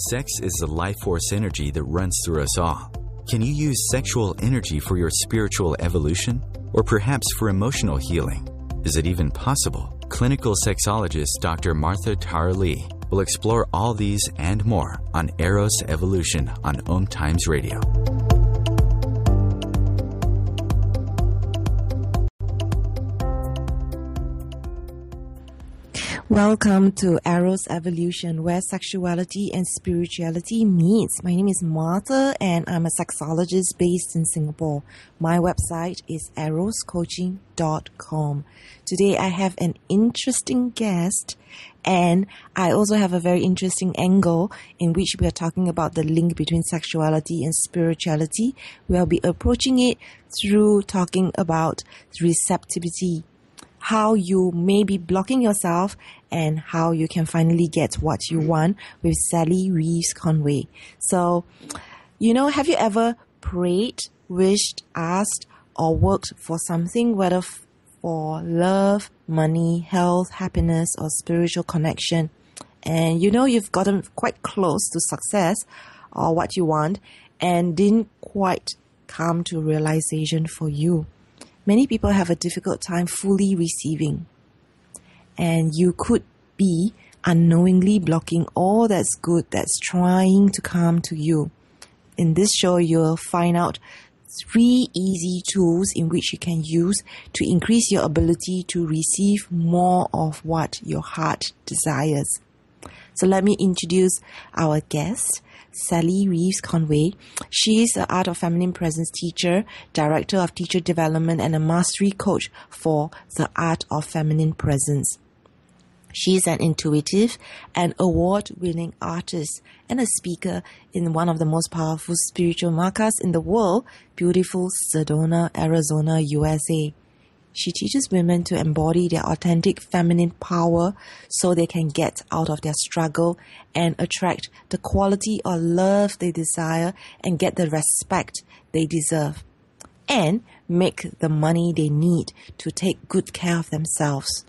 Sex is the life force energy that runs through us all. Can you use sexual energy for your spiritual evolution? Or perhaps for emotional healing? Is it even possible? Clinical sexologist Dr. Martha Tara Lee will explore all these and more on Eros Evolution on OMTimes Radio. Welcome to Eros Evolution, where sexuality and spirituality meets. My name is Martha and I'm a sexologist based in Singapore. My website is eroscoaching.com. Today I have an interesting guest and I also have a very interesting angle in which we are talking about the link between sexuality and spirituality. We'll be approaching it through talking about receptivity, how you may be blocking yourself and how you can finally get what you want with Sally Reeves Conway. So, have you ever prayed, wished, asked, or worked for something, whether for love, money, health, happiness, or spiritual connection? And you've gotten quite close to success or what you want and didn't quite come to realization for you. Many people have a difficult time fully receiving, and you could be unknowingly blocking all that's good that's trying to come to you. In this show, you'll find out 3 easy tools in which you can use to increase your ability to receive more of what your heart desires. So let me introduce our guest, Sally Reeves Conway. She is an Art of Feminine Presence teacher, director of teacher development, and a mastery coach for the Art of Feminine Presence. She is an intuitive and award-winning artist and a speaker in one of the most powerful spiritual markers in the world, beautiful Sedona, Arizona, USA. She teaches women to embody their authentic feminine power so they can get out of their struggle and attract the quality or love they desire and get the respect they deserve and make the money they need to take good care of themselves.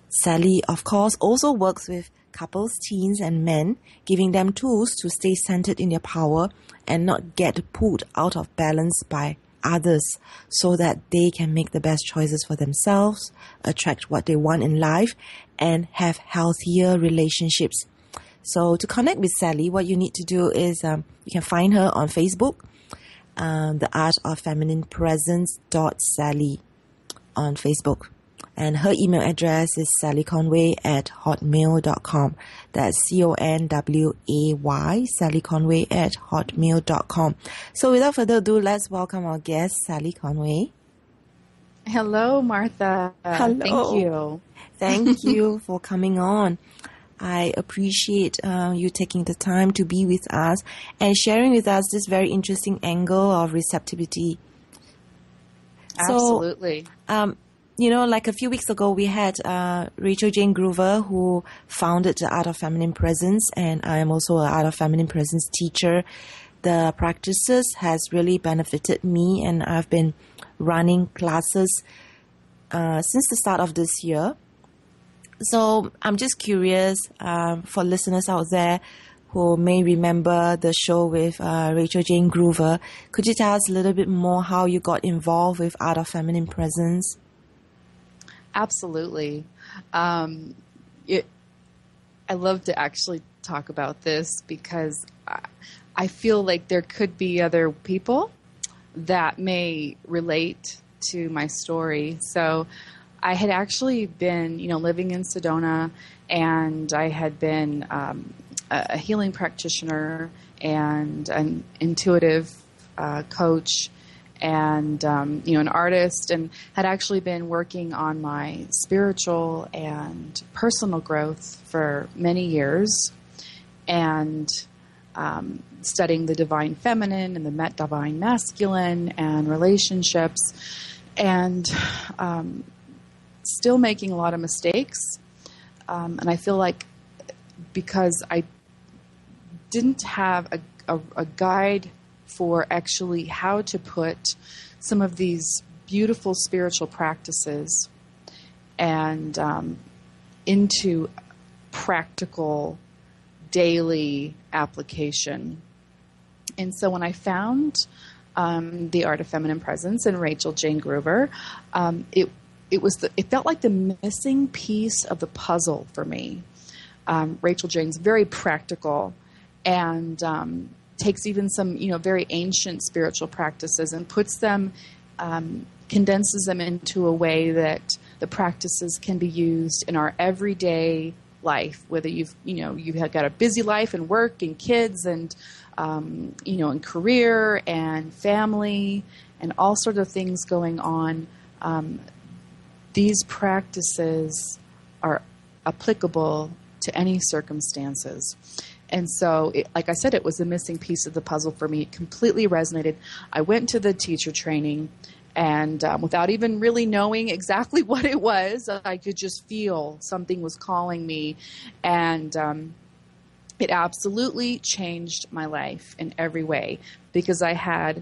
Sally, of course, also works with couples, teens, and men, giving them tools to stay centered in their power and not get pulled out of balance by others so that they can make the best choices for themselves, attract what they want in life, and have healthier relationships. So to connect with Sally, what you need to do is you can find her on Facebook, the Art of Feminine Presence .Sally on Facebook. And her email address is sallyconway@hotmail.com. That's CONWAY, sallyconway@hotmail.com. So without further ado, let's welcome our guest, Sally Conway. Hello, Martha. Hello. Thank you. Thank you for coming on. I appreciate you taking the time to be with us and sharing with us this very interesting angle of receptivity. Absolutely. So, like a few weeks ago, we had Rachel Jane Groover, who founded the Art of Feminine Presence, and I am also an Art of Feminine Presence teacher. The practices has really benefited me, and I've been running classes since the start of this year. So I'm just curious for listeners out there who may remember the show with Rachel Jane Groover. Could you tell us a little bit more how you got involved with Art of Feminine Presence? Absolutely. I love to actually talk about this because I feel like there could be other people that may relate to my story. So I had actually been, living in Sedona, and I had been a healing practitioner and an intuitive coach and, an artist, and had actually been working on my spiritual and personal growth for many years, and studying the divine feminine and the divine masculine and relationships, and still making a lot of mistakes. And I feel like because I didn't have a guide for actually how to put some of these beautiful spiritual practices and into practical daily application. And so when I found The Art of Feminine Presence and Rachel Jane Groover, it felt like the missing piece of the puzzle for me. Rachel Jane's very practical and takes even some, very ancient spiritual practices and puts them, condenses them into a way that the practices can be used in our everyday life, whether you've got a busy life and work and kids and, and career and family and all sorts of things going on. These practices are applicable to any circumstances. And so, like I said, it was a missing piece of the puzzle for me. It completely resonated. I went to the teacher training, and without even really knowing exactly what it was, I could just feel something was calling me. And it absolutely changed my life in every way, because I had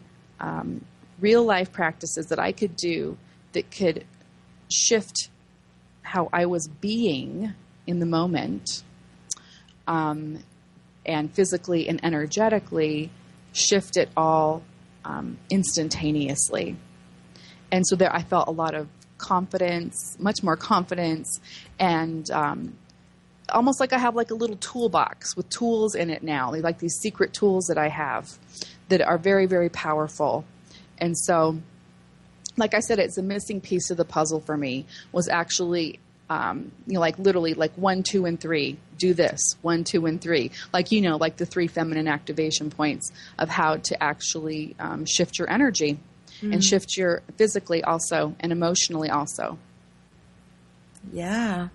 real life practices that I could do that could shift how I was being in the moment, and physically and energetically shift it all instantaneously. And so there I felt a lot of confidence, much more confidence, and almost like I have like a little toolbox with tools in it now, like these secret tools that I have that are very, very powerful. And so, like I said, it's a missing piece of the puzzle for me was actually, like literally like 1, 2, and 3, do this, 1, 2, and 3, like the 3 feminine activation points of how to actually shift your energy and shift your physically also and emotionally also. Yeah.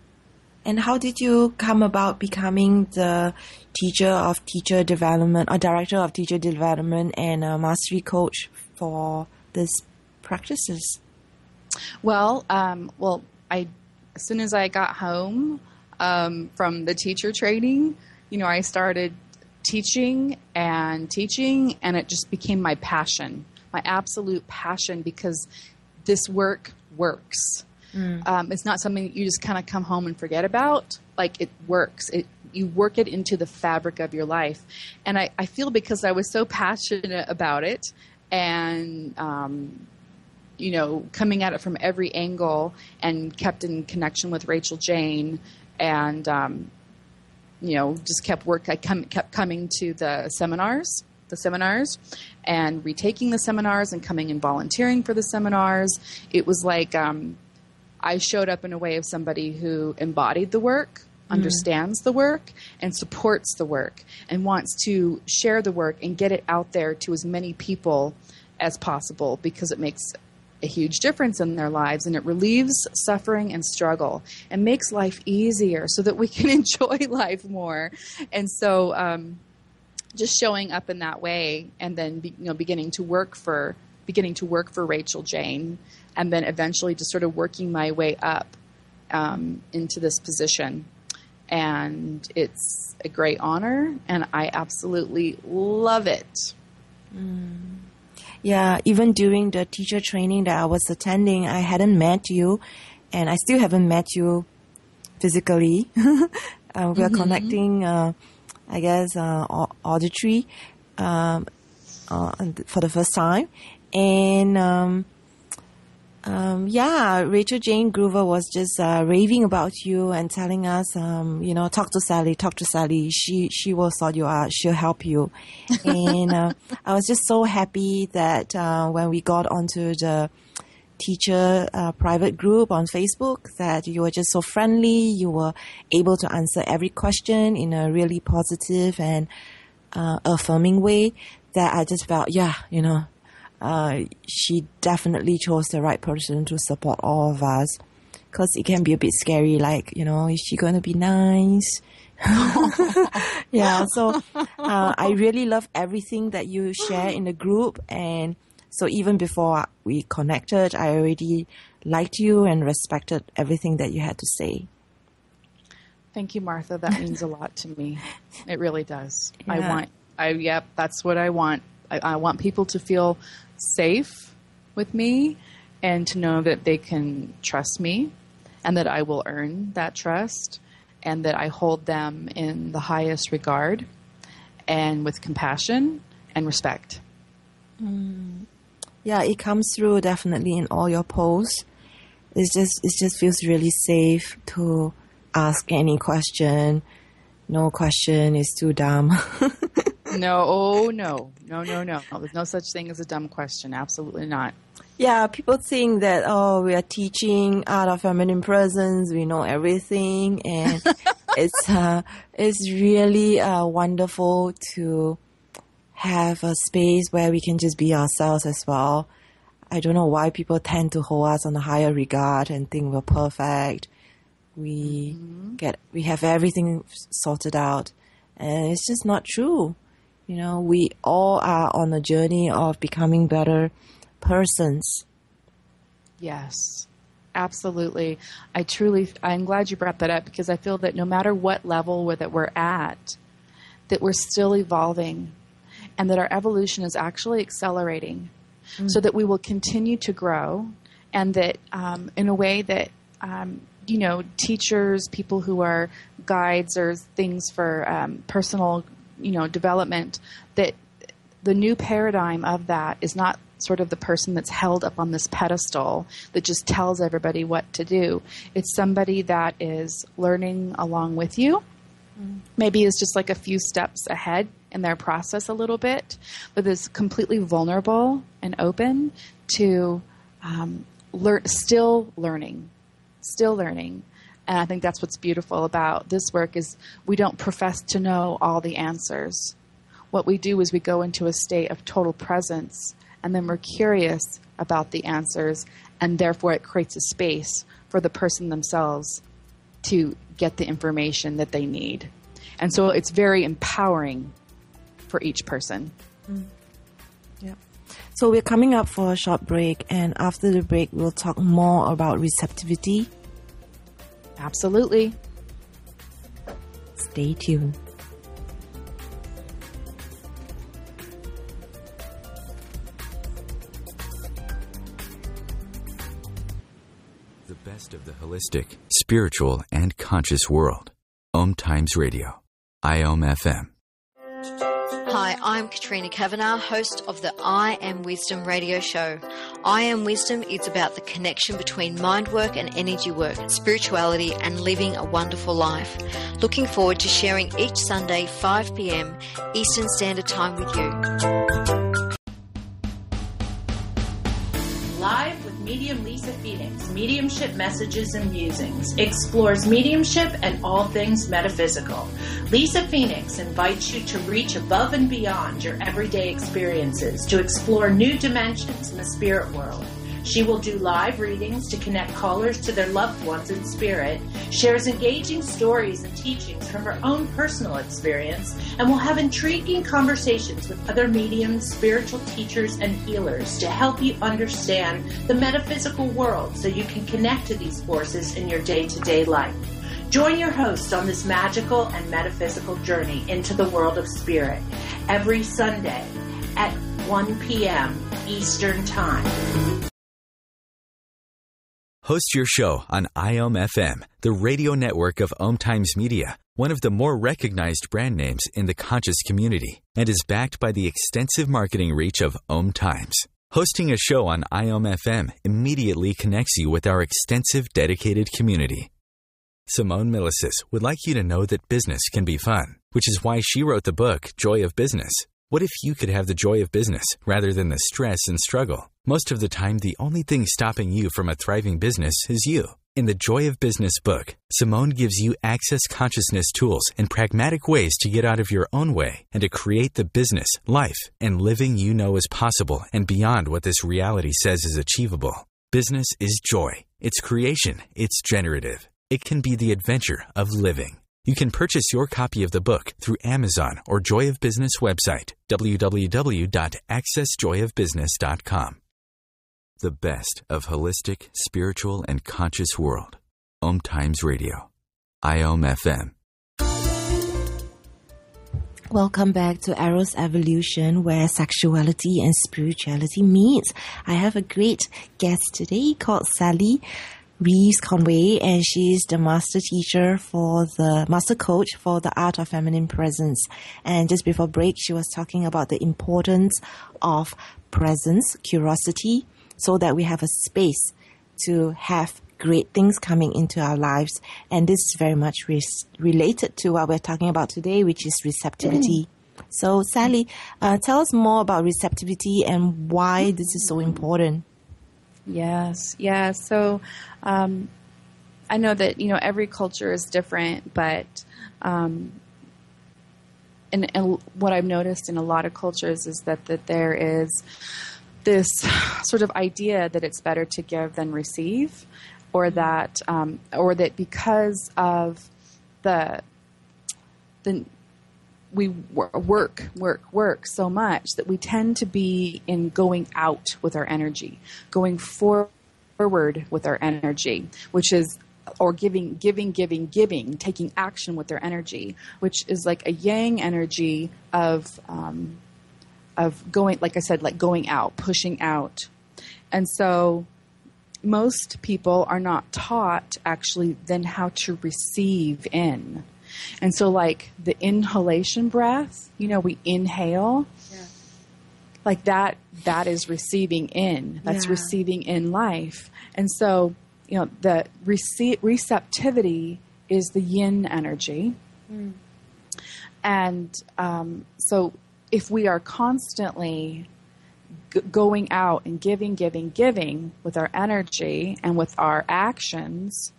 And how did you come about becoming the teacher of teacher development or director of teacher development and a mastery coach for these practices? Well, as soon as I got home from the teacher training, I started teaching, and it just became my passion, my absolute passion, because this work works. It's not something that you just kind of come home and forget about. Like, it works. You work it into the fabric of your life. And I feel because I was so passionate about it and, coming at it from every angle and kept in connection with Rachel Jane and, just I kept coming to the seminars and retaking the seminars and coming and volunteering for the seminars. It was like, I showed up in a way of somebody who embodied the work, understands the work, and supports the work, and wants to share the work and get it out there to as many people as possible, because it makes a huge difference in their lives, and it relieves suffering and struggle and makes life easier so that we can enjoy life more. And so just showing up in that way, and then beginning to work for Rachel Jane, and then eventually just sort of working my way up into this position. And it's a great honor, and I absolutely love it. Yeah, even during the teacher training that I was attending, I hadn't met you, and I still haven't met you physically. We are connecting, auditory for the first time. And Rachel Jane Groover was just raving about you and telling us, talk to Sally. She will sort you out. She'll help you. And I was just so happy that when we got onto the teacher private group on Facebook, that you were just so friendly. You were able to answer every question in a really positive and affirming way, that I just felt, she definitely chose the right person to support all of us, because it can be a bit scary, like, is she going to be nice? So I really love everything that you share in the group. And so even before we connected, I already liked you and respected everything that you had to say. Thank you, Martha. That means a lot to me. It really does. Yeah. That's what I want. I want people to feel safe with me and to know that they can trust me and that I will earn that trust. and that I hold them in the highest regard and with compassion and respect. Yeah, it comes through definitely in all your posts. It just feels really safe to ask any question. No question is too dumb. No. There's no such thing as a dumb question. Absolutely not. Yeah, people think that, we are teaching art of feminine presence, we know everything, and it's really wonderful to have a space where we can just be ourselves as well. I don't know why people tend to hold us on a higher regard and think we're perfect. We have everything sorted out, and it's just not true. We all are on a journey of becoming better persons. Yes, absolutely. I'm glad you brought that up, because I feel that no matter what level that we're at, that we're still evolving, and that our evolution is actually accelerating, so that we will continue to grow, and that in a way that, teachers, people who are guides or things for personal, development, that the new paradigm of that is not sort of the person that's held up on this pedestal that just tells everybody what to do. It's somebody that is learning along with you. Maybe is just like a few steps ahead in their process a little bit, but is completely vulnerable and open to still learning. And I think that's what's beautiful about this work is we don't profess to know all the answers. What we do is we go into a state of total presence, and then we're curious about the answers, and therefore it creates a space for the person themselves to get the information that they need. And so it's very empowering for each person. Yeah. So we're coming up for a short break, and after the break, we'll talk more about receptivity. Absolutely. Stay tuned. The best of the holistic, spiritual, and conscious world. OMTimes Radio. IOM-FM. Hi, I'm Katrina Kavanagh, host of the I Am Wisdom radio show. I Am Wisdom is about the connection between mind work and energy work, spirituality, and living a wonderful life. Looking forward to sharing each Sunday, 5 p.m. Eastern Standard Time with you. Live with medium Lisa Phoenix, Mediumship Messages and Musings, explores mediumship and all things metaphysical. Lisa Phoenix invites you to reach above and beyond your everyday experiences to explore new dimensions in the spirit world. She will do live readings to connect callers to their loved ones in spirit, shares engaging stories and teachings from her own personal experience, and will have intriguing conversations with other mediums, spiritual teachers, and healers to help you understand the metaphysical world so you can connect to these forces in your day-to-day life. Join your host on this magical and metaphysical journey into the world of spirit every Sunday at 1 p.m. Eastern Time. Host your show on IOM-FM, the radio network of OMTimes Media, one of the more recognized brand names in the conscious community, and is backed by the extensive marketing reach of OMTimes. Hosting a show on IOM-FM immediately connects you with our extensive dedicated community. Simone Milicis would like you to know that business can be fun, which is why she wrote the book, Joy of Business. What if you could have the joy of business rather than the stress and struggle? Most of the time, the only thing stopping you from a thriving business is you. In the Joy of Business book, Simone gives you access consciousness tools and pragmatic ways to get out of your own way and to create the business, life, and living you know is possible and beyond what this reality says is achievable. Business is joy. It's creation. It's generative. It can be the adventure of living. You can purchase your copy of the book through Amazon or Joy of Business website, www.accessjoyofbusiness.com. The best of holistic, spiritual, and conscious world. OMTimes Radio. IOM-FM. Welcome back to Eros Evolution, where sexuality and spirituality meets. I have a great guest today called Sally. Reeves Conway, and she's the master coach for the art of feminine presence. And just before break, she was talking about the importance of presence, curiosity, so that we have a space to have great things coming into our lives. And this is very much related to what we're talking about today, which is receptivity. So, Sally, tell us more about receptivity and why this is so important. Yes. Yeah. So, I know that, every culture is different, but, and what I've noticed in a lot of cultures is that there is this sort of idea that it's better to give than receive, or that because of we work so much that we tend to be in going out with our energy, going forward with our energy, which is, or giving, taking action with their energy, which is like a yang energy of going, like I said, like going out, pushing out. And so most people are not taught actually then how to receive in. And so like the inhalation breath, we inhale, like that is receiving in, that's receiving in life. And so, the receptivity is the yin energy. And so if we are constantly going out and giving with our energy and with our actions,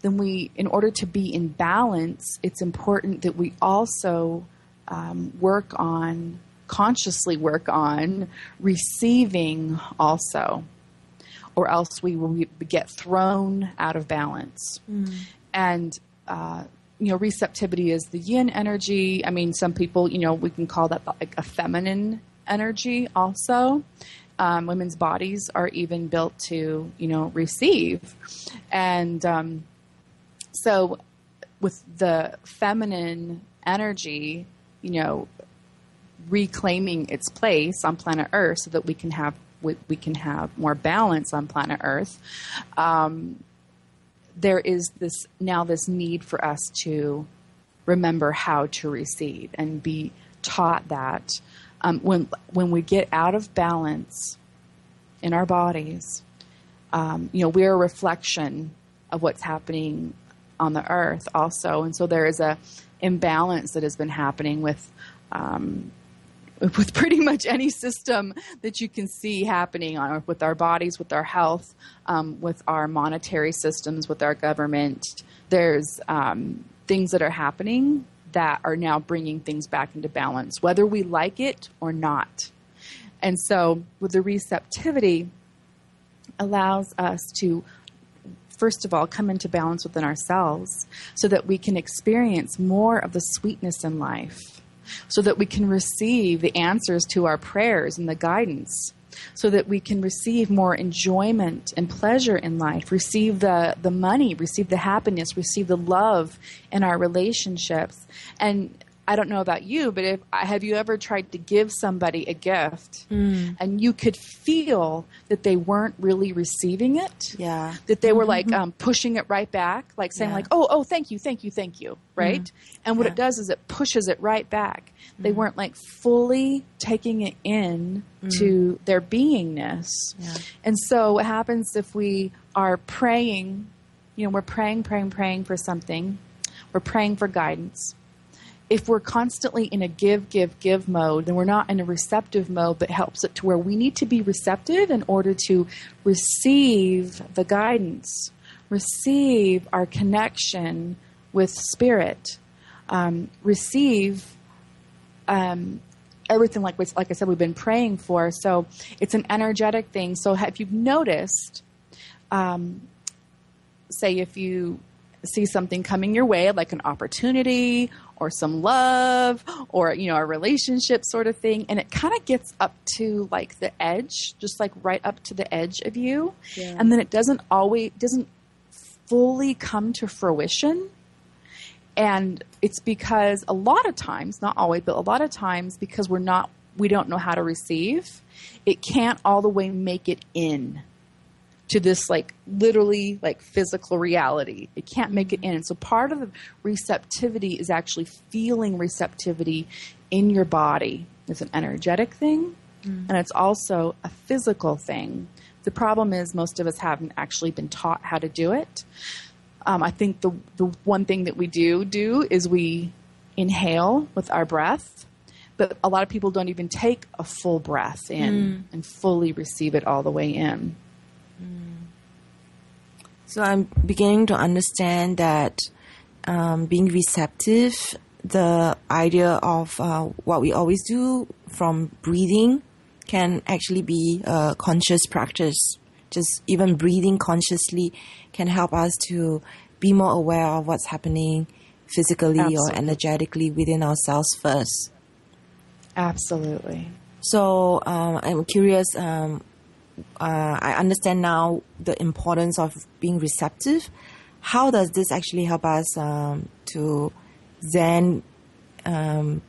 then in order to be in balance, it's important that we also consciously work on receiving also, or else we will get thrown out of balance. And, receptivity is the yin energy. I mean, some people, we can call that like a feminine energy also. Women's bodies are even built to, receive. And, so with the feminine energy, reclaiming its place on planet Earth so that we can have more balance on planet Earth, there is this need for us to remember how to receive and be taught that when we get out of balance in our bodies, we're a reflection of what's happening on the earth also. And so there is a imbalance that has been happening with pretty much any system that you can see happening with our bodies, with our health, with our monetary systems, with our government. There's things that are happening that are now bringing things back into balance, whether we like it or not. And so with the receptivity allows us to, first of all, come into balance within ourselves so that we can experience more of the sweetness in life, so that we can receive the answers to our prayers and the guidance, so that we can receive more enjoyment and pleasure in life, receive the money, receive the happiness, receive the love in our relationships. And I don't know about you, but have you ever tried to give somebody a gift and you could feel that they weren't really receiving it? Yeah. That they were like pushing it right back, like saying like, oh, thank you, right? And what it does is it pushes it right back. They weren't like fully taking it in to their beingness. Yeah. And so what happens if we are praying, we're praying for something, we're praying for guidance. If we're constantly in a give mode, then we're not in a receptive mode that helps it to where we need to be receptive in order to receive the guidance, receive our connection with spirit, receive everything like I said, we've been praying for. So it's an energetic thing. So if you've noticed, say if you see something coming your way, like an opportunity or some love or, a relationship sort of thing, and it kind of gets up to like the edge, just like right up to the edge of you. Yeah. And then it doesn't fully come to fruition. And it's because a lot of times, not always, but a lot of times, because we don't know how to receive, it can't all the way make it in to this like literally like physical reality. It can't make it in. And so part of the receptivity is actually feeling receptivity in your body. It's an energetic thing, and it's also a physical thing. The problem is most of us haven't actually been taught how to do it. I think the one thing that we do is we inhale with our breath, but a lot of people don't even take a full breath in and fully receive it all the way in. So I'm beginning to understand that being receptive, the idea of what we always do from breathing can actually be a conscious practice. Just even breathing consciously can help us to be more aware of what's happening physically or energetically within ourselves first. Absolutely. So I'm curious, I understand now the importance of being receptive. How does this actually help us to then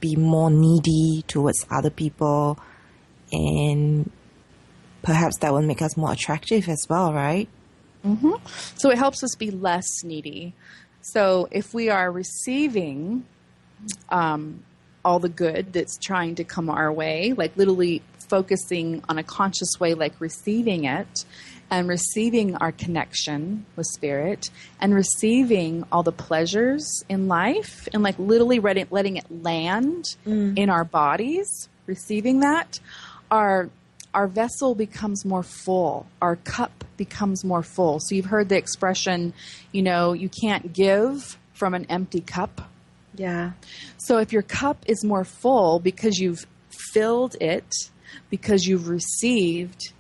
be more needy towards other people, and perhaps that will make us more attractive as well, right? Mm-hmm. So it helps us be less needy. So if we are receiving all the good that's trying to come our way, like literally focusing on a conscious way, like receiving it and receiving our connection with spirit and receiving all the pleasures in life and like literally letting it land in our bodies, receiving that, our vessel becomes more full. Our cup becomes more full. So you've heard the expression, you can't give from an empty cup. Yeah. So if your cup is more full because you've filled it, because you've received,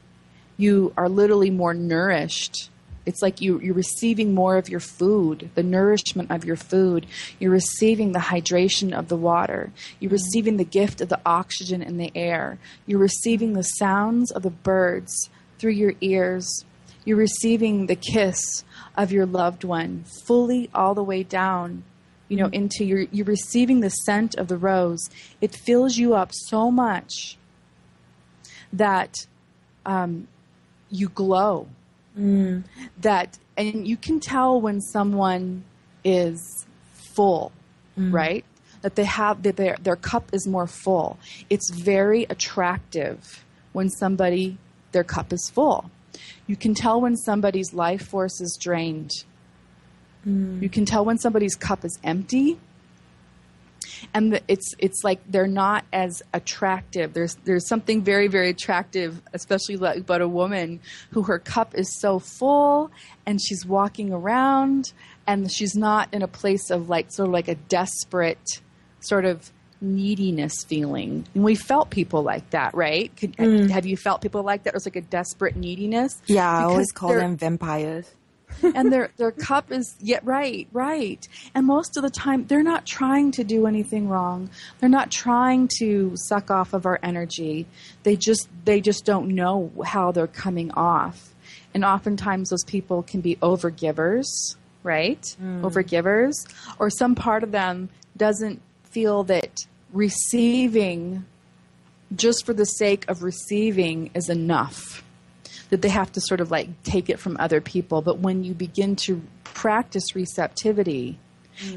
you are literally more nourished. It's like you're receiving more of your food, the nourishment of your food. You're receiving the hydration of the water. You're receiving the gift of the oxygen in the air. You're receiving the sounds of the birds through your ears. You're receiving the kiss of your loved one fully all the way down, into you're receiving the scent of the rose. It fills you up so much that you glow. That, and you can tell when someone is full, right? That their cup is more full. It's very attractive when their cup is full. You can tell when somebody's life force is drained. You can tell when somebody's cup is empty. And it's like they're not as attractive. There's something very, very attractive, especially about a woman who her cup is so full and she's walking around and she's not in a place of like sort of like a desperate sort of neediness feeling. And we felt people like that, right? Have you felt people like that? It was like a desperate neediness. Yeah, I always call them vampires. And their cup is right. And most of the time, they're not trying to do anything wrong. They're not trying to suck off of our energy. They just don't know how they're coming off. And oftentimes, those people can be overgivers, right? Overgivers, or some part of them doesn't feel that receiving, just for the sake of receiving, is enough. That they have to sort of like take it from other people. But when you begin to practice receptivity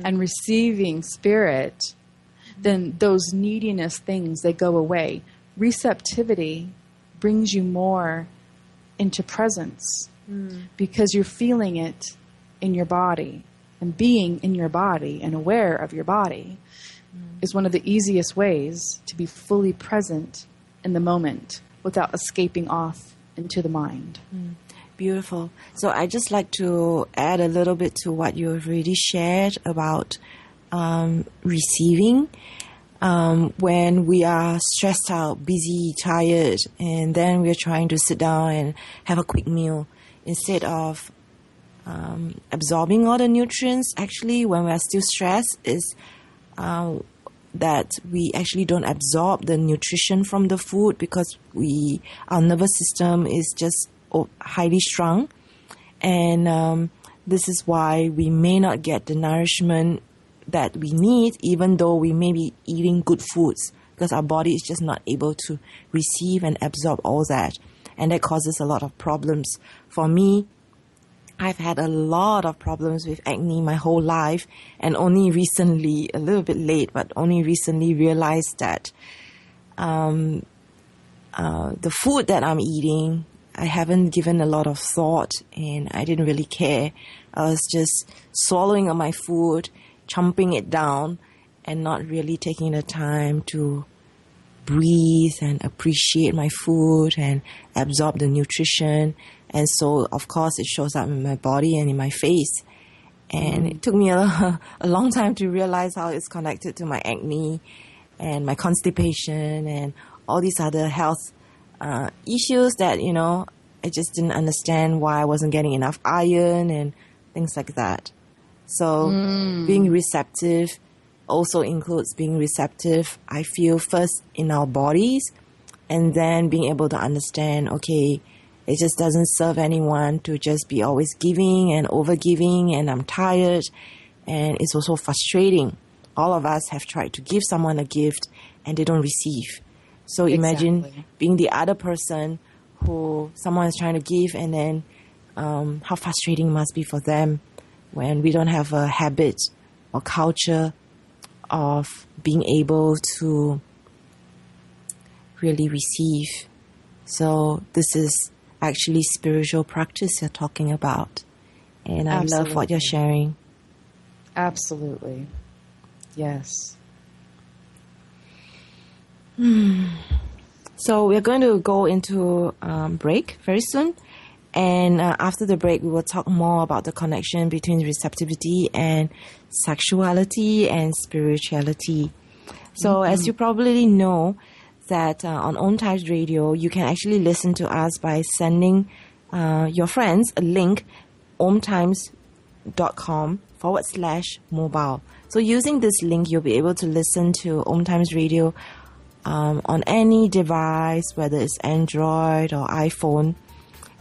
and receiving spirit, then those neediness things, they go away. Receptivity brings you more into presence because you're feeling it in your body. And being in your body and aware of your body is one of the easiest ways to be fully present in the moment without escaping off into the mind. Beautiful. So I just like to add a little bit to what you have already shared about receiving. When we are stressed out, busy, tired, and then we're trying to sit down and have a quick meal instead of absorbing all the nutrients. Actually, when we are still stressed, is that we actually don't absorb the nutrition from the food because our nervous system is just highly strung, and this is why we may not get the nourishment that we need, even though we may be eating good foods, because our body is just not able to receive and absorb all that. and that causes a lot of problems. For me, I've had a lot of problems with acne my whole life, and only recently, a little bit late, but only recently realized that the food that I'm eating, I haven't given a lot of thought, and I didn't really care. I was just swallowing my food, chomping it down, and not really taking the time to breathe and appreciate my food and absorb the nutrition. And so, of course, it shows up in my body and in my face. And it took me a long time to realize how it's connected to my acne and my constipation and all these other health issues that, I just didn't understand why I wasn't getting enough iron and things like that. So being receptive also includes being receptive, I feel, first in our bodies, and then being able to understand, okay, it just doesn't serve anyone to just be always giving and over-giving, and I'm tired, and it's also frustrating. All of us have tried to give someone a gift, and they don't receive. So imagine being the other person who someone is trying to give, and then how frustrating it must be for them when we don't have a habit or culture of being able to really receive. So this is actually spiritual practice you're talking about. And I love what you're sharing. Absolutely. Yes. So we're going to go into break very soon. And after the break, we will talk more about the connection between receptivity and sexuality and spirituality. So as you probably know, that on OMTimes Radio, you can actually listen to us by sending your friends a link, omtimes.com/mobile. So using this link, you'll be able to listen to OMTimes Radio on any device, whether it's Android or iPhone.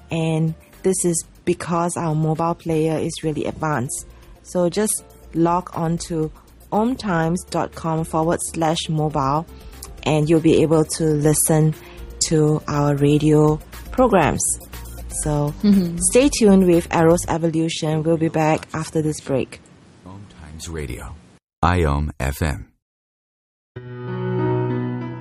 And this is because our mobile player is really advanced. So just log on to omtimes.com/mobile, and you'll be able to listen to our radio programs. So stay tuned with Arrow's Evolution. We'll be back after this break. OMTimes Radio, IOM FM.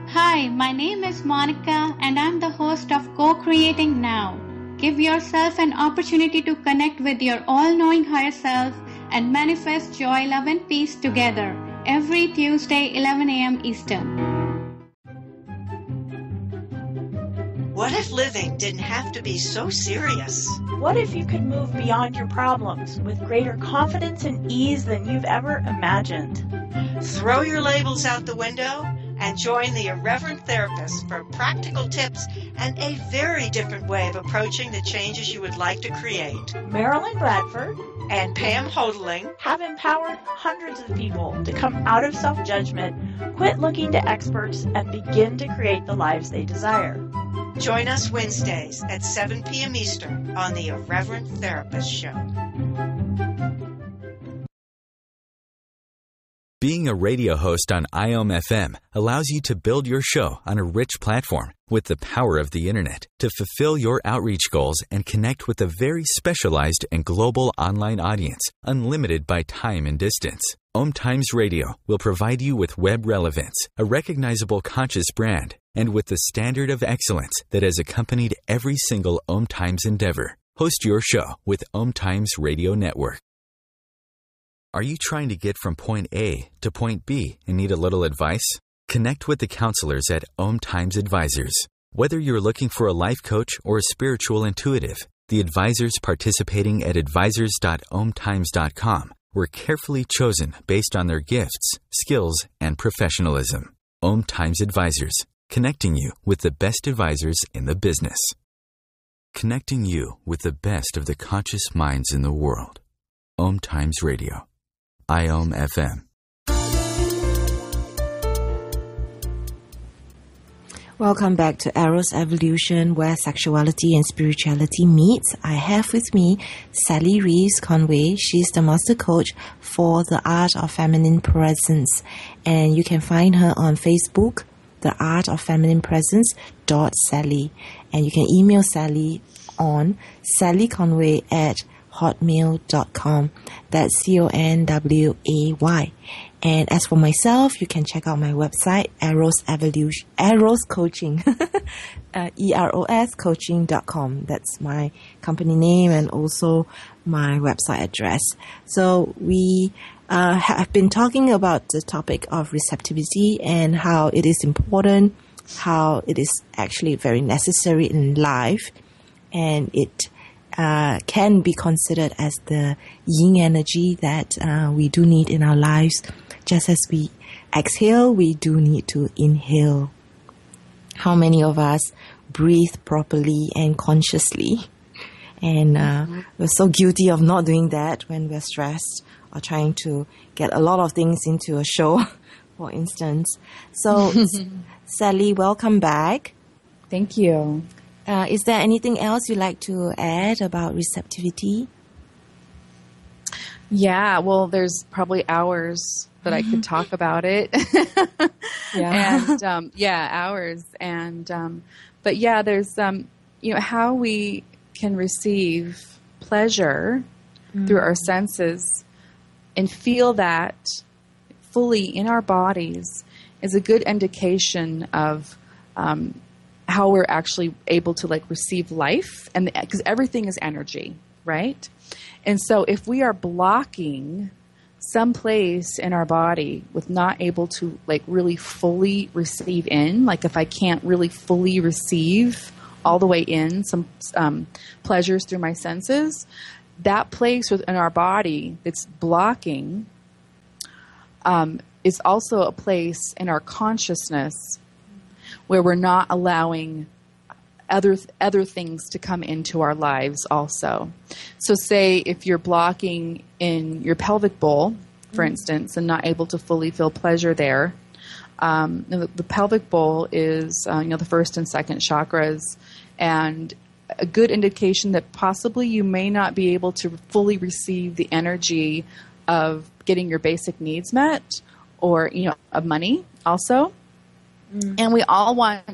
Hi, my name is Monica, and I'm the host of Co-Creating Now. Give yourself an opportunity to connect with your all-knowing higher self and manifest joy, love, and peace together every Tuesday, 11 a.m. Eastern. What if living didn't have to be so serious? What if you could move beyond your problems with greater confidence and ease than you've ever imagined? Throw your labels out the window and join the Irreverent Therapist for practical tips and a very different way of approaching the changes you would like to create. Marilyn Bradford and Pam Hodling have empowered hundreds of people to come out of self-judgment, quit looking to experts, and begin to create the lives they desire. Join us Wednesdays at 7 p.m. Eastern on the Irreverent Therapist Show. Being a radio host on IOM FM allows you to build your show on a rich platform with the power of the internet to fulfill your outreach goals and connect with a very specialized and global online audience, unlimited by time and distance. OMTimes Radio will provide you with web relevance, a recognizable conscious brand, and with the standard of excellence that has accompanied every single OMTimes endeavor. Host your show with OMTimes Radio Network. Are you trying to get from point A to point B and need a little advice? Connect with the counselors at OMTimes Advisors. Whether you're looking for a life coach or a spiritual intuitive, the advisors participating at advisors.omtimes.com were carefully chosen based on their gifts, skills, and professionalism. OMTimes Advisors, connecting you with the best advisors in the business. Connecting you with the best of the conscious minds in the world. OMTimes Radio. IOM FM. Welcome back to Arrow's Evolution, where sexuality and spirituality meet. I have with me Sally Reeves Conway. She's the master coach for the Art of Feminine Presence. And you can find her on Facebook, theartoffemininepresence.sally. And you can email Sally on sallyconway@hotmail.com. That's CONWAY. And as for myself, you can check out my website, Eros Coaching, EROScoaching.com. That's my company name and also my website address. So we have been talking about the topic of receptivity and how it is important, how it is actually very necessary in life, and it can be considered as the yin energy that we do need in our lives. Just as we exhale, we do need to inhale. How many of us breathe properly and consciously? And we're so guilty of not doing that when we're stressed or trying to get a lot of things into a show, for instance. So, Sally, welcome back. Thank you. Is there anything else you'd like to add about receptivity? Yeah, well, there's probably hours that I could talk about it. Yeah. And hours. And but yeah, there's how we can receive pleasure through our senses and feel that fully in our bodies is a good indication of how we're actually able to receive life, and because everything is energy, right? And so if we are blocking some place in our body with not able to really fully receive in, if I can't really fully receive all the way in some pleasures through my senses, that place within our body that's blocking is also a place in our consciousness where we're not allowing other things to come into our lives also. So say if you're blocking in your pelvic bowl, for instance, and not able to fully feel pleasure there, the pelvic bowl is the first and second chakras, and a good indication that possibly you may not be able to fully receive the energy of getting your basic needs met, or of money also. And we all want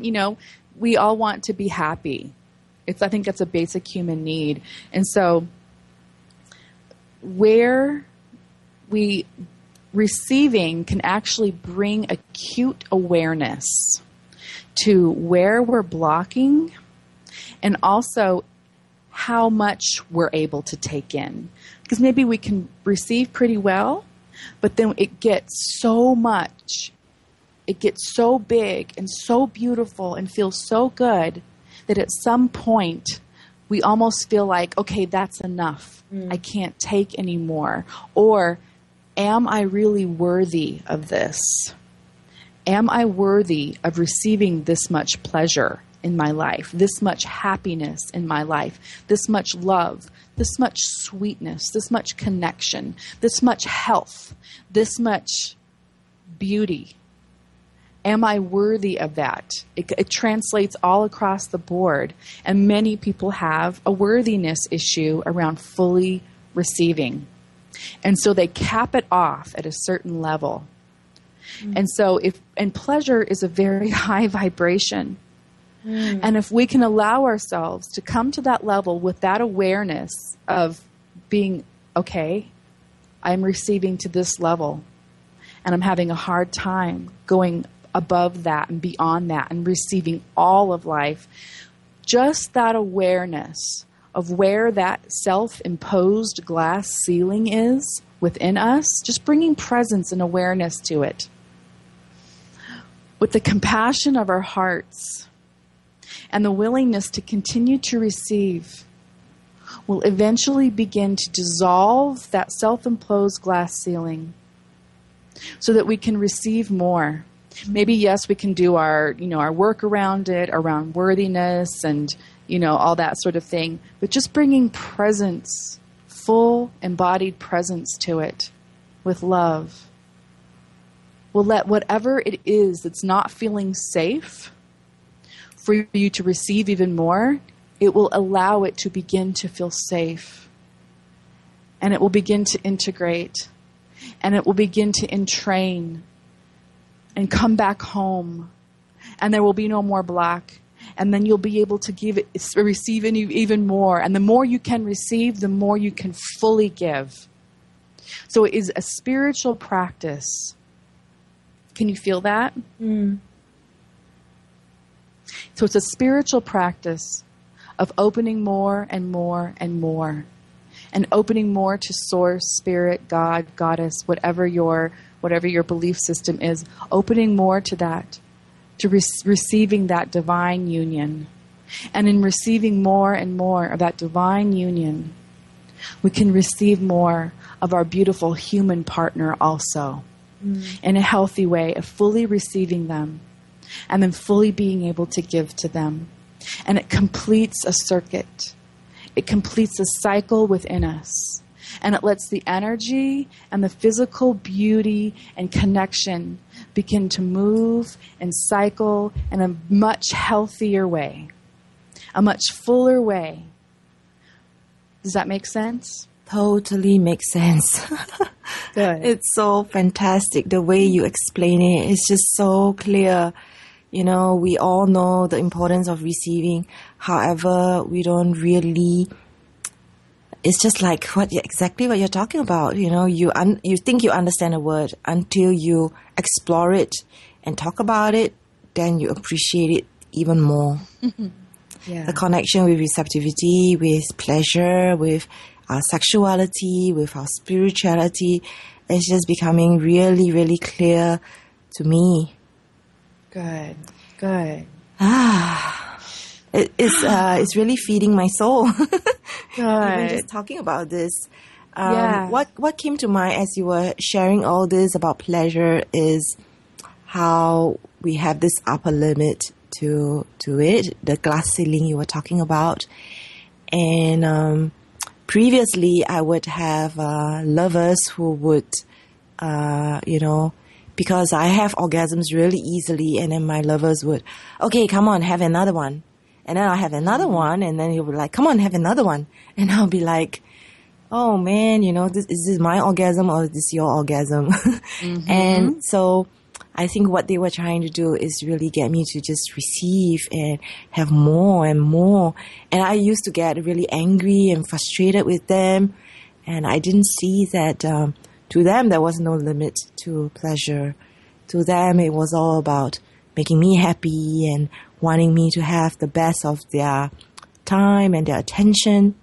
to be happy. I think that's a basic human need. And so where we receiving can actually bring acute awareness to where we're blocking and also how much we're able to take in. Because maybe we can receive pretty well, but then it gets so much. It gets so big and so beautiful and feels so good that at some point we almost feel like, okay, that's enough. I can't take anymore. Or am I really worthy of this? Am I worthy of receiving this much pleasure in my life, this much happiness in my life, this much love, this much sweetness, this much connection, this much health, this much beauty? Am I worthy of that? It translates all across the board. And many people have a worthiness issue around fully receiving. And so they cap it off at a certain level. And so and pleasure is a very high vibration. And if we can allow ourselves to come to that level with that awareness of being, okay, I'm receiving to this level and I'm having a hard time going above that and beyond that and receiving all of life, just that awareness of where that self-imposed glass ceiling is within us, just bringing presence and awareness to it. With the compassion of our hearts and the willingness to continue to receive, will eventually begin to dissolve that self-imposed glass ceiling so that we can receive more. Maybe, yes, we can do our work around it, around worthiness and, all that sort of thing. But just bringing presence, full embodied presence to it with love will let whatever it is that's not feeling safe for you to receive even more, it will allow it to begin to feel safe. And it will begin to integrate. And it will begin to entrain and come back home and there will be no more black. And then you'll be able to receive even more. And the more you can receive, the more you can fully give. So it is a spiritual practice. Can you feel that? Mm. So it's a spiritual practice of opening more and more and more. And opening more to Source, Spirit, God, Goddess, whatever your belief system is. Opening more to that. To receiving that divine union. And in receiving more and more of that divine union, we can receive more of our beautiful human partner also. In a healthy way of fully receiving them and then fully being able to give to them. And it completes a circuit. It completes a cycle within us. And it lets the energy and the physical beauty and connection begin to move and cycle in a much healthier way, a much fuller way. Does that make sense? Totally makes sense. Good. It's so fantastic. The way you explain it is just so clear. You know, we all know the importance of receiving. However, we don't really... It's just like exactly what you're talking about. You know, you think you understand a word until you explore it and talk about it, then you appreciate it even more. Yeah. The connection with receptivity, with pleasure, with our sexuality, with our spirituality, is just becoming really, really clear to me. Good. It's really feeding my soul. Good. Even just talking about this. Yeah. What came to mind as you were sharing all this about pleasure is how we have this upper limit to it, the glass ceiling you were talking about. And previously I would have lovers who would, because I have orgasms really easily, and then my lovers would, okay, come on, have another one. And then I'll have another one, and then he'll be like, come on, have another one. And I'll be like, oh man, is this my orgasm or is this your orgasm? And so I think what they were trying to do is really get me to just receive and have more and more. And I used to get really angry and frustrated with them. And I didn't see that to them there was no limit to pleasure. To them it was all about making me happy and wanting me to have the best of their time and their attention.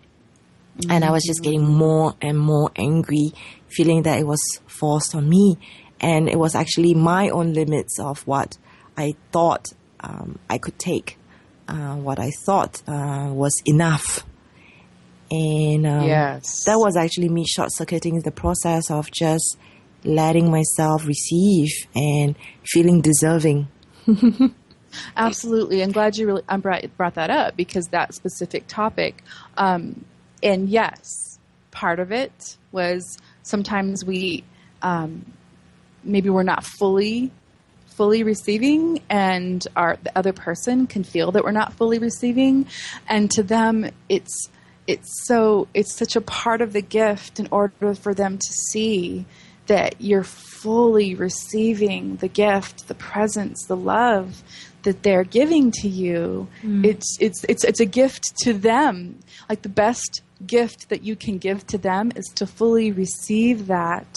And I was just getting more and more angry, feeling that it was forced on me. And it was actually my own limits of what I thought I could take, what I thought was enough. And yes. That was actually me short-circuiting the process of just letting myself receive and feeling deserving. Absolutely. I'm glad you really brought that up, because that specific topic. And yes, part of it was sometimes we maybe we're not fully receiving, and the other person can feel that we're not fully receiving, and to them it's such a part of the gift in order for them to see that you're fully receiving the gift, the presence, the love that they're giving to you. It's a gift to them. Like the best gift that you can give to them is to fully receive that.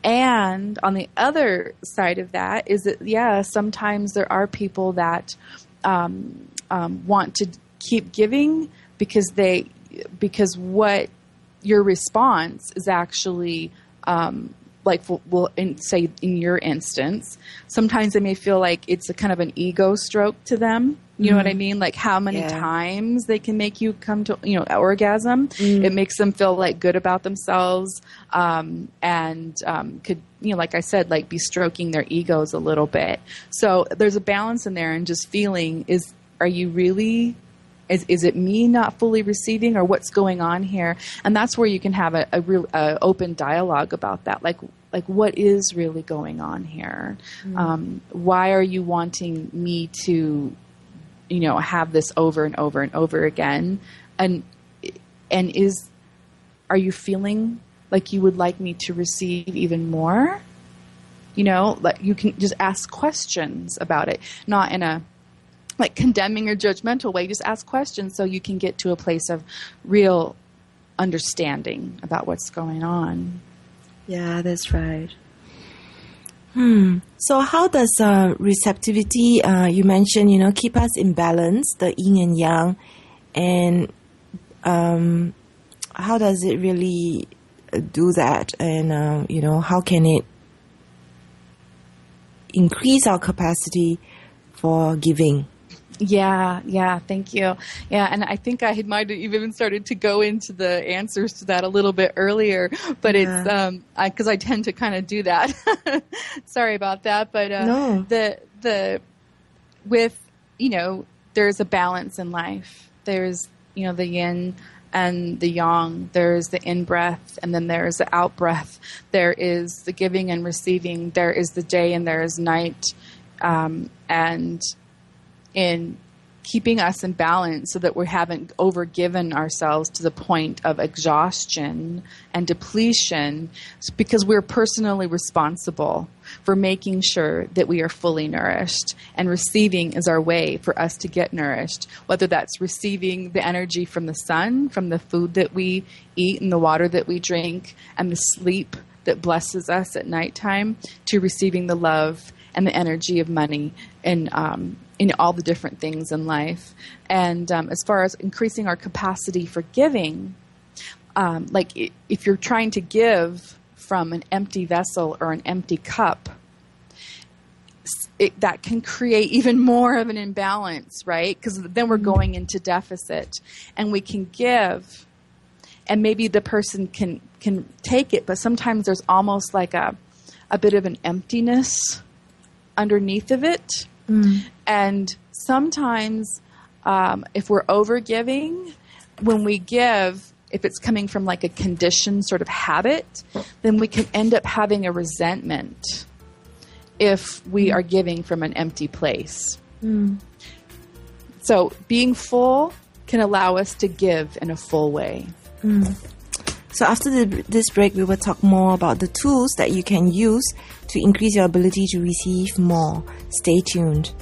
And on the other side of that is that, sometimes there are people that want to keep giving because what your response is actually say in your instance, sometimes they may feel like it's a kind of an ego stroke to them. You know what I mean? Like how many times they can make you come to, orgasm. It makes them feel like good about themselves, and could, like I said, like be stroking their egos a little bit. So there's a balance in there, and just feeling are you really, is it me not fully receiving, or what's going on here? And that's where you can have a real open dialogue about that. Like what is really going on here? Why are you wanting me to, have this over and over and over again? And are you feeling like you would like me to receive even more? Like you can just ask questions about it, not in a like condemning or judgmental way. Just ask questions so you can get to a place of real understanding about what's going on. Yeah, that's right. So how does receptivity, you mentioned, keep us in balance, the yin and yang, and how does it really do that? And, how can it increase our capacity for giving? Yeah, thank you. Yeah, and I think I might have even started to go into the answers to that a little bit earlier, but it's because I tend to kind of do that. Sorry about that, but No. There's a balance in life. There's the yin and the yang. There's the in breath, and then there's the out breath. There is the giving and receiving. There is the day and there is night, and in keeping us in balance so that we haven't overgiven ourselves to the point of exhaustion and depletion, because we're personally responsible for making sure that we are fully nourished, and receiving is our way for us to get nourished, whether that's receiving the energy from the sun, from the food that we eat and the water that we drink and the sleep that blesses us at nighttime, to receiving the love and the energy of money and in all the different things in life. And as far as increasing our capacity for giving, like if you're trying to give from an empty vessel or an empty cup, that can create even more of an imbalance, right? Because then we're going into deficit, and we can give, and maybe the person can take it, but sometimes there's almost like a bit of an emptiness underneath of it. And sometimes if we're overgiving, when we give, if it's coming from like a conditioned sort of habit, then we can end up having a resentment if we are giving from an empty place. So being full can allow us to give in a full way. So after this break, we will talk more about the tools that you can use to increase your ability to receive more. Stay tuned.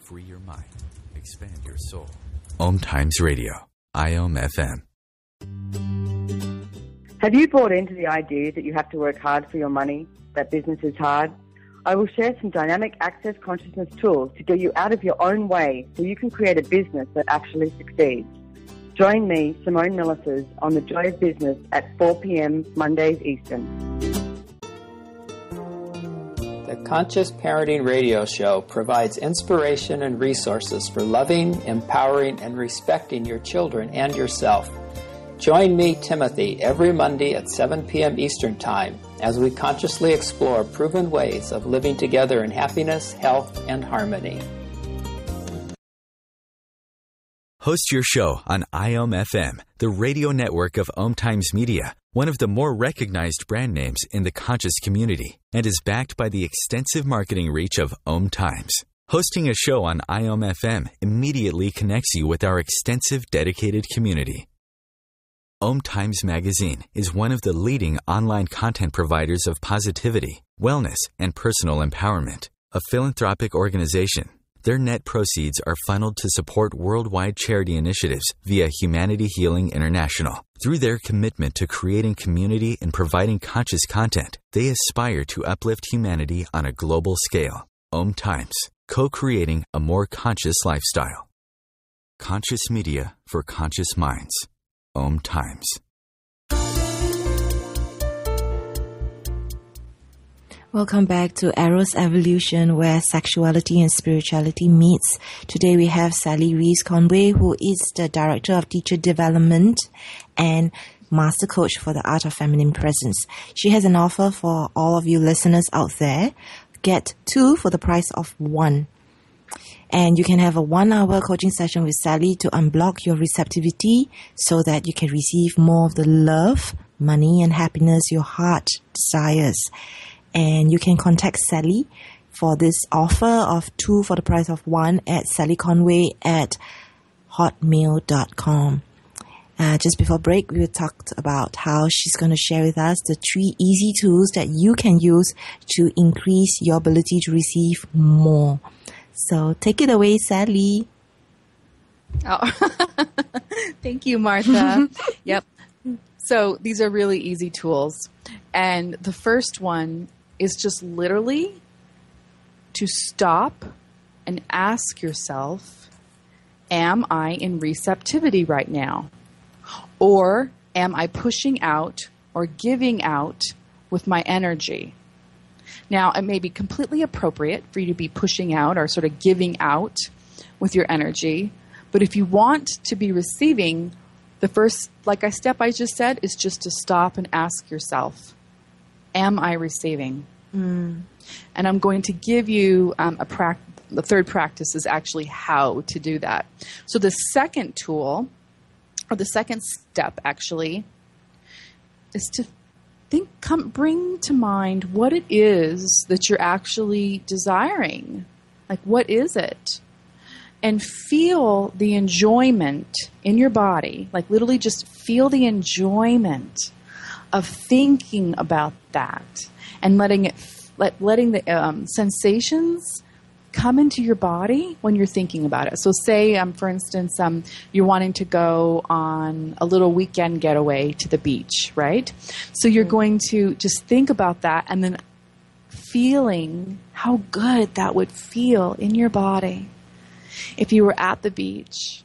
Free your mind. Expand your soul. OMTimes Radio. IOM FM. Have you bought into the idea that you have to work hard for your money, that business is hard? I will share some dynamic access consciousness tools to get you out of your own way so you can create a business that actually succeeds. Join me, Simone Millisers, on The Joy of Business at 4 p.m. Mondays Eastern. The Conscious Parenting Radio Show provides inspiration and resources for loving, empowering, and respecting your children and yourself. Join me, Timothy, every Monday at 7 p.m. Eastern Time as we consciously explore proven ways of living together in happiness, health, and harmony. Host your show on IOM FM, the radio network of OMTimes Media, one of the more recognized brand names in the conscious community, and is backed by the extensive marketing reach of OMTimes. Hosting a show on IOM FM immediately connects you with our extensive dedicated community. OMTimes Magazine is one of the leading online content providers of positivity, wellness, and personal empowerment. A philanthropic organization, their net proceeds are funneled to support worldwide charity initiatives via Humanity Healing International. Through their commitment to creating community and providing conscious content, they aspire to uplift humanity on a global scale. OMTimes, co-creating a more conscious lifestyle. Conscious media for conscious minds. OMTimes. Welcome back to Eros Evolution, where sexuality and spirituality meets. Today we have Sally Reeves Conway, who is the Director of Teacher Development and Master Coach for the Art of Feminine Presence. She has an offer for all of you listeners out there. Get 2 for the price of 1. And you can have a 1-hour coaching session with Sally to unblock your receptivity so that you can receive more of the love, money, and happiness your heart desires. And you can contact Sally for this offer of 2 for the price of 1 at Sally Conway at hotmail.com. Just before break, we talked about how she's going to share with us the 3 easy tools that you can use to increase your ability to receive more. So take it away, Sally. Oh, thank you, Martha. Yep. So these are really easy tools. And the first one is just literally to stop and ask yourself, am I in receptivity right now? Or am I pushing out or giving out with my energy? Now, it may be completely appropriate for you to be pushing out or sort of giving out with your energy. But if you want to be receiving, the first step I just said is just to stop and ask yourself, am I receiving? And I'm going to give you the third practice is actually how to do that. So the second tool, or the second step actually, is to bring to mind what it is that you're actually desiring. Like, what is it? And feel the enjoyment in your body. Like, literally just feel the enjoyment of thinking about that and letting the sensations come into your body when you're thinking about it. So say, for instance, you're wanting to go on a little weekend getaway to the beach, right? So you're going to just think about that and then feeling how good that would feel in your body. If you were at the beach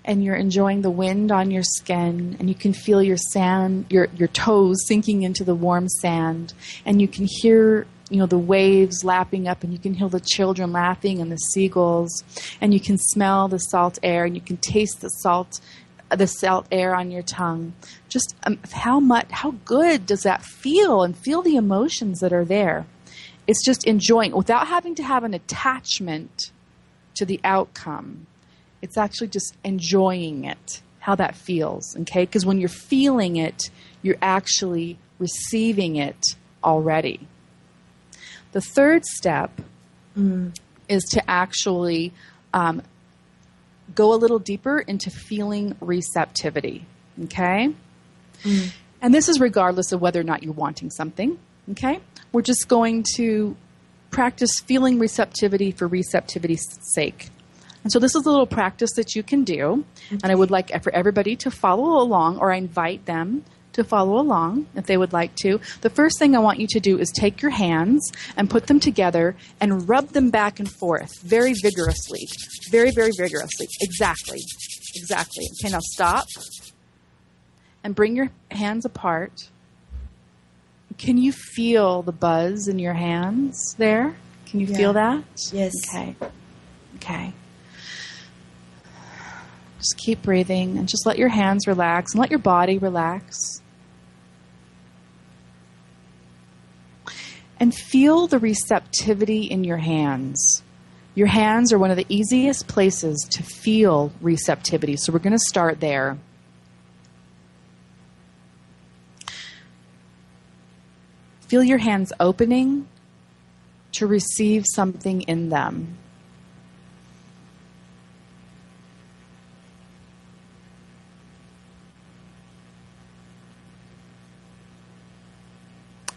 and you're enjoying the wind on your skin and you can feel your toes sinking into the warm sand and you can hear the waves lapping up and you can hear the children laughing and the seagulls and you can smell the salt air and you can taste the salt air on your tongue. Just how good does that feel, and feel the emotions that are there. It's just enjoying without having to have an attachment to the outcome. It's actually just enjoying it, how that feels, okay? Because when you're feeling it, you're actually receiving it already. The third step is to actually go a little deeper into feeling receptivity, okay? And this is regardless of whether or not you're wanting something, okay? We're just going to practice feeling receptivity for receptivity's sake. And so this is a little practice that you can do, and I would like for everybody to follow along, or I invite them to follow along if they would like to. The first thing I want you to do is take your hands and put them together and rub them back and forth very vigorously. Very, very vigorously. Exactly. Okay, now stop and bring your hands apart. Can you feel the buzz in your hands there? Can you feel that? Yes. Okay. Just keep breathing and just let your hands relax and let your body relax. And feel the receptivity in your hands. Your hands are one of the easiest places to feel receptivity, so we're going to start there. Feel your hands opening to receive something in them.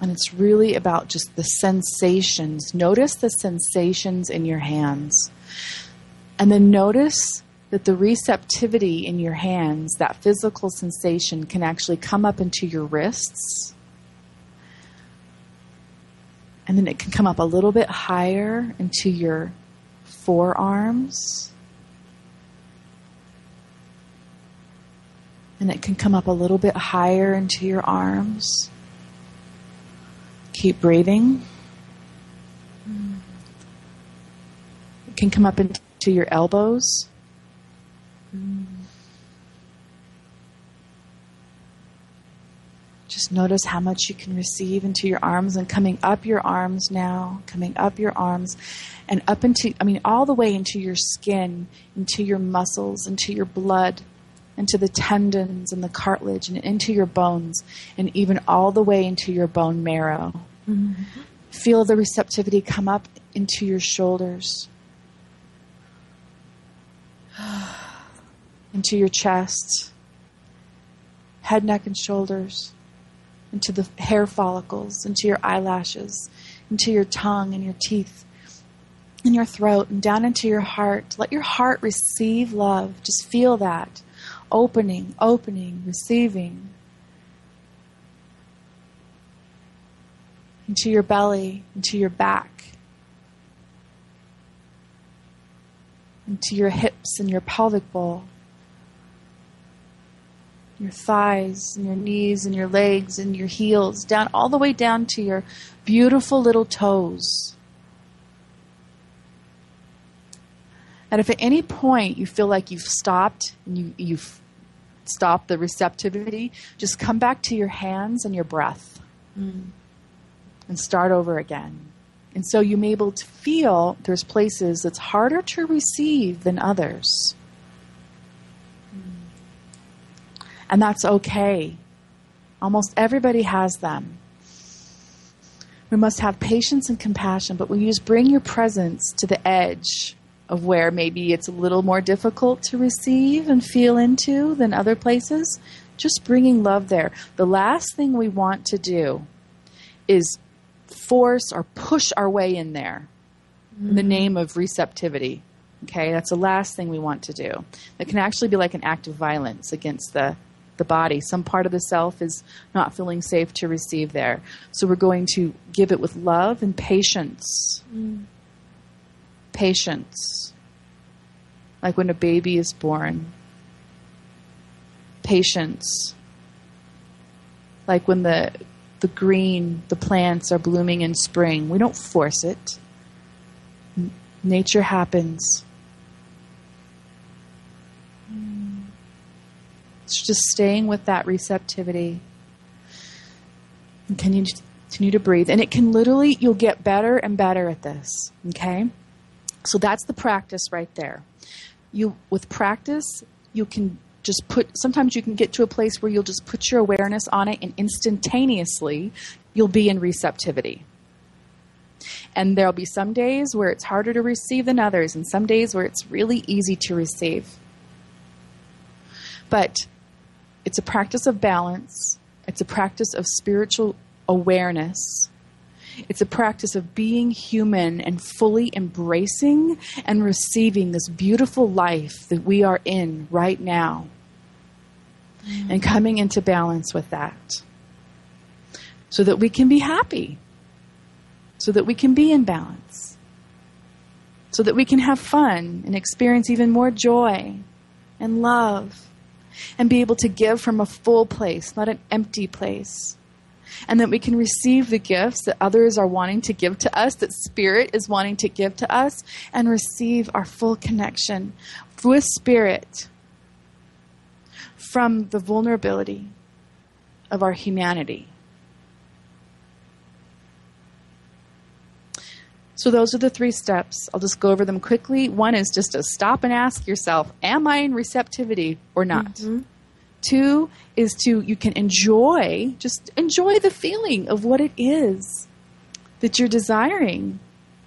And it's really about just the sensations. Notice the sensations in your hands. And then notice that the receptivity in your hands, that physical sensation, can actually come up into your wrists. And then it can come up a little bit higher into your forearms. And it can come up a little bit higher into your arms. Keep breathing. It can come up into your elbows. Just notice how much you can receive into your arms, and coming up your arms now, coming up your arms and up into, all the way into your skin, into your muscles, into your blood, into the tendons and the cartilage and into your bones, and even all the way into your bone marrow. Mm-hmm. Feel the receptivity come up into your shoulders. into your chest, head, neck, and shoulders, into the hair follicles, into your eyelashes, into your tongue and your teeth, in your throat, and down into your heart. Let your heart receive love. Just feel that. Opening, receiving. Into your belly, into your back, into your hips and your pelvic bowl, your thighs and your knees and your legs and your heels, down all the way down to your beautiful little toes. And if at any point you feel like you've stopped and you've stopped the receptivity, just come back to your hands and your breath and start over again. And so you're able to feel there's places that's harder to receive than others. And that's okay. Almost everybody has them. We must have patience and compassion, but we just bring your presence to the edge of where maybe it's a little more difficult to receive and feel into than other places. Just bringing love there. The last thing we want to do is force or push our way in there in the name of receptivity. Okay, that's the last thing we want to do. It can actually be like an act of violence against the body. Some part of the self is not feeling safe to receive there. So we're going to give it with love and patience. Patience. Like when a baby is born. Patience. Like when the plants are blooming in spring. We don't force it. Nature happens. It's just staying with that receptivity. And continue to breathe. And it can literally, you'll get better and better at this. Okay? So that's the practice right there. With practice, you can just sometimes you can get to a place where you'll just put your awareness on it and instantaneously you'll be in receptivity. And there'll be some days where it's harder to receive than others, and some days where it's really easy to receive. But it's a practice of balance. It's a practice of spiritual awareness. It's a practice of being human and fully embracing and receiving this beautiful life that we are in right now. And coming into balance with that. So that we can be happy. So that we can be in balance. So that we can have fun and experience even more joy and love. And be able to give from a full place, not an empty place. And that we can receive the gifts that others are wanting to give to us, that Spirit is wanting to give to us, and receive our full connection with Spirit from the vulnerability of our humanity. So those are the 3 steps. I'll just go over them quickly. One is just to stop and ask yourself, am I in receptivity or not? 2 is you can enjoy the feeling of what it is that you're desiring.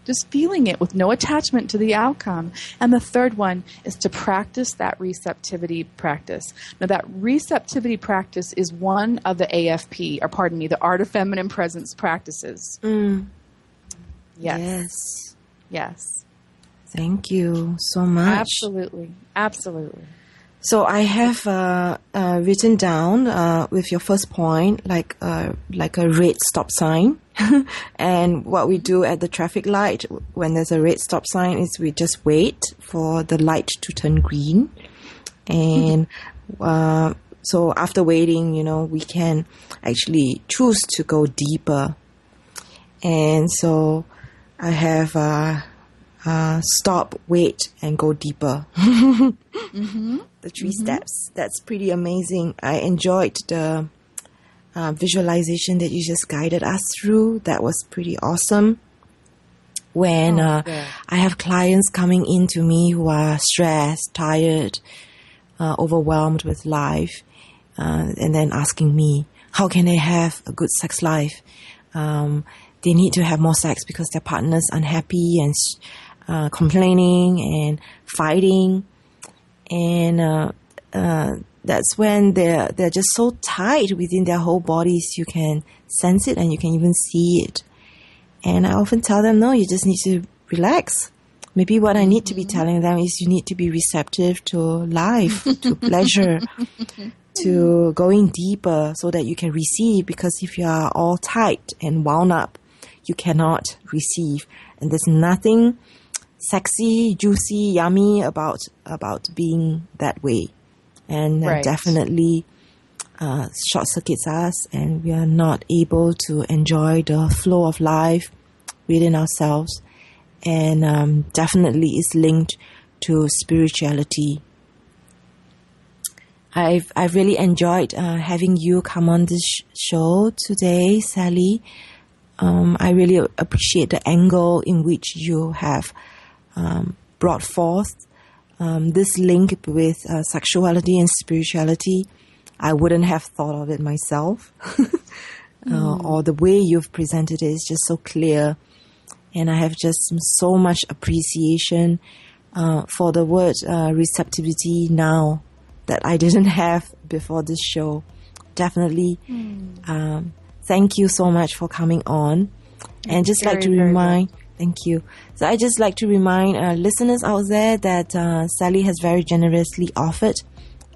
Just feeling it with no attachment to the outcome. And the 3rd one is to practice that receptivity practice. Now that receptivity practice is one of the AFP, the Art of Feminine Presence practices. Yes. Thank you so much. Absolutely. So I have written down with your first point like a red stop sign. And what we do at the traffic light when there's a red stop sign is we just wait for the light to turn green. And so after waiting, we can actually choose to go deeper. And so I have stop, wait, and go deeper. The 3 steps. That's pretty amazing. I enjoyed the visualization that you just guided us through. That was pretty awesome. When I have clients coming into me who are stressed, tired, overwhelmed with life, and then asking me, how can they have a good sex life? They need to have more sex because their partner's unhappy and complaining and fighting. And that's when they're just so tight within their whole bodies. You can sense it and you can even see it. And I often tell them, no, you just need to relax. Maybe what I need to be telling them is you need to be receptive to life, to pleasure, to going deeper so that you can receive. Because if you are all tight and wound up, you cannot receive. And there's nothing sexy, juicy, yummy about being that way. And definitely short circuits us, and we are not able to enjoy the flow of life within ourselves. And definitely is linked to spirituality. I've really enjoyed having you come on this show today, Sally. I really appreciate the angle in which you have brought forth this link with sexuality and spirituality. I wouldn't have thought of it myself. Or the way you've presented it is just so clear. And I have just so much appreciation for the word receptivity now that I didn't have before this show. Definitely. Thank you so much for coming on. And just like to remind, thank you. So I just like to remind listeners out there that Sally has very generously offered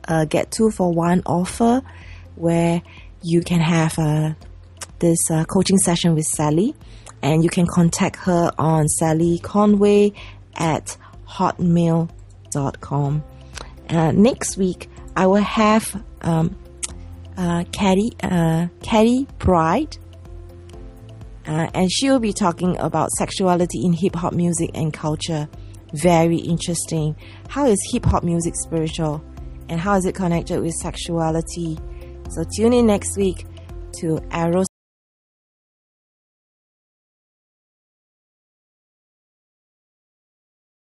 a Get 2 for 1 offer where you can have this coaching session with Sally. And you can contact her on Sally Conway at hotmail.com. Next week, I will have Caddy Pride. And she will be talking about sexuality in hip-hop music and culture. Very interesting. How is hip-hop music spiritual? And how is it connected with sexuality? So tune in next week to Arrow